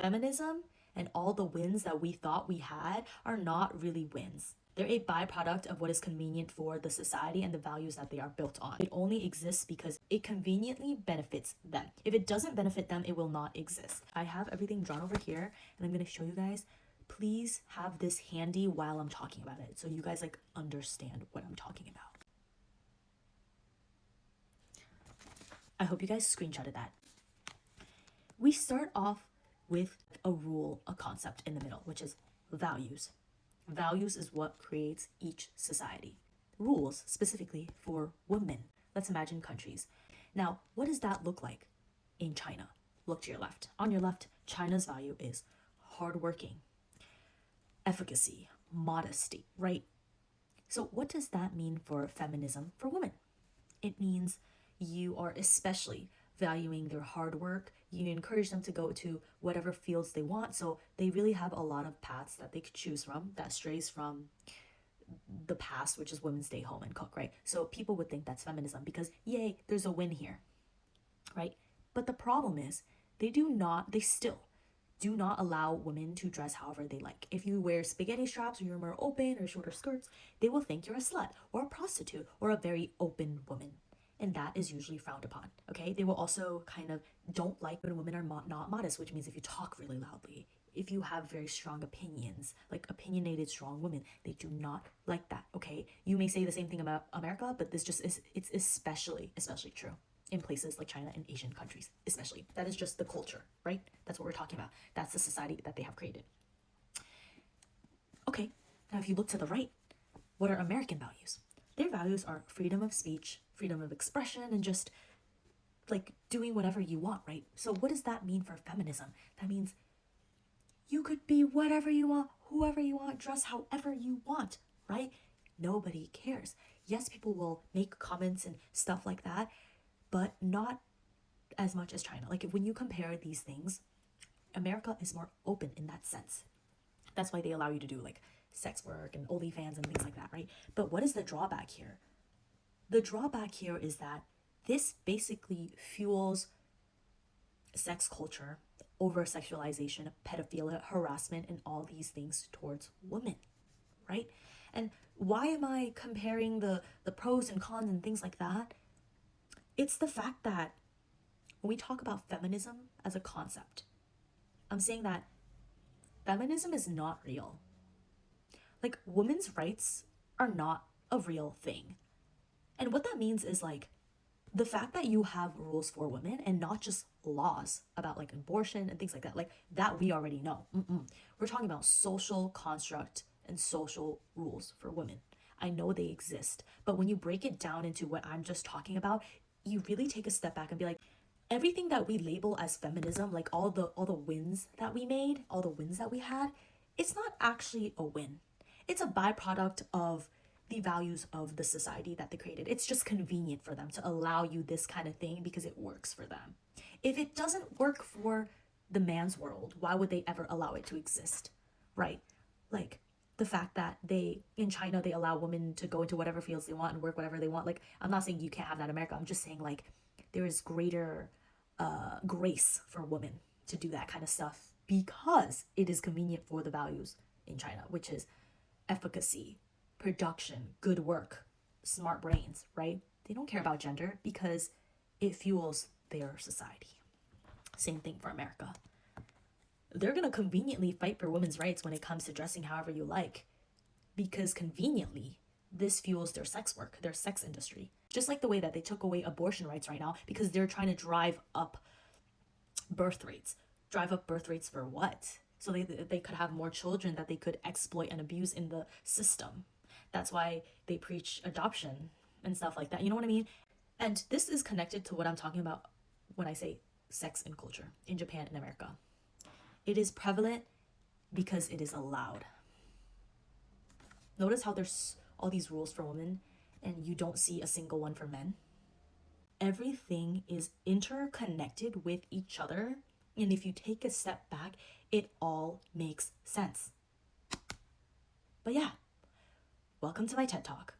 Feminism and all the wins that we thought we had are not really wins. They're a byproduct of what is convenient for the society and the values that they are built on. It only exists because it conveniently benefits them. If it doesn't benefit them, it will not exist. I have everything drawn over here and I'm going to show you guys. Please have this handy while I'm talking about it so you guys like understand what I'm talking about. I hope you guys screenshotted that. We start off with a rule, a concept in the middle, which is values. Values is what creates each society. Rules specifically for women. Let's imagine countries. Now, what does that look like in China? Look to your left. On your left, China's value is hardworking, efficacy, modesty, right? So what does that mean for feminism for women? It means you are especially valuing their hard work. You encourage them to go to whatever fields they want. So they really have a lot of paths that they could choose from that strays from the past, which is women stay home and cook, right? So people would think that's feminism because yay, there's a win here, right? But the problem is they still do not allow women to dress however they like. If you wear spaghetti straps or you're more open or shorter skirts, they will think you're a slut or a prostitute or a very open woman. And that is usually frowned upon, okay? They will also kind of don't like when women are not modest, which means if you talk really loudly, if you have very strong opinions, like opinionated, strong women, they do not like that, okay? You may say the same thing about America, but this just is, it's especially true in places like China and Asian countries, especially. That is just the culture, right? That's what we're talking about. That's the society that they have created. Okay, now if you look to the right, what are American values? Their values are freedom of speech, freedom of expression, and just like doing whatever you want, right? So what does that mean for feminism? That means you could be whatever you want, whoever you want, dress however you want, right? Nobody cares. Yes, people will make comments and stuff like that, but not as much as China. Like when you compare these things, America is more open in that sense. That's why they allow you to do like sex work and OnlyFans and things like that, right? But what is the drawback here? The drawback here is that this basically fuels sex culture, over sexualization, pedophilia, harassment, and all these things towards women, right? And why am I comparing the pros and cons and things like that? It's the fact that when we talk about feminism as a concept, I'm saying that feminism is not real. Like, women's rights are not a real thing. And what that means is like the fact that you have rules for women and not just laws about like abortion and things like that we already know. We're talking about social construct and social rules for women. I know they exist, but when you break it down into what I'm just talking about, you really take a step back and be like, everything that we label as feminism, like all the wins that we made, all the wins that we had, it's not actually a win. It's a byproduct of the values of the society that they created. It's just convenient for them to allow you this kind of thing because it works for them. If it doesn't work for the man's world, why would they ever allow it to exist, right? Like the fact that in China, they allow women to go into whatever fields they want and work whatever they want. Like, I'm not saying you can't have that in America. I'm just saying like there is greater grace for women to do that kind of stuff because it is convenient for the values in China, which is efficacy, production, good work, smart brains, right? They don't care about gender because it fuels their society. Same thing for America. They're going to conveniently fight for women's rights when it comes to dressing however you like because conveniently this fuels their sex work, their sex industry. Just like the way that they took away abortion rights right now because they're trying to drive up birth rates. Drive up birth rates for what? So they could have more children that they could exploit and abuse in the system. That's why they preach adoption and stuff like that. You know what I mean? And this is connected to what I'm talking about when I say sex and culture in Japan and America. It is prevalent because it is allowed. Notice how there's all these rules for women and you don't see a single one for men. Everything is interconnected with each other. And if you take a step back, it all makes sense. But yeah, welcome to my TED Talk.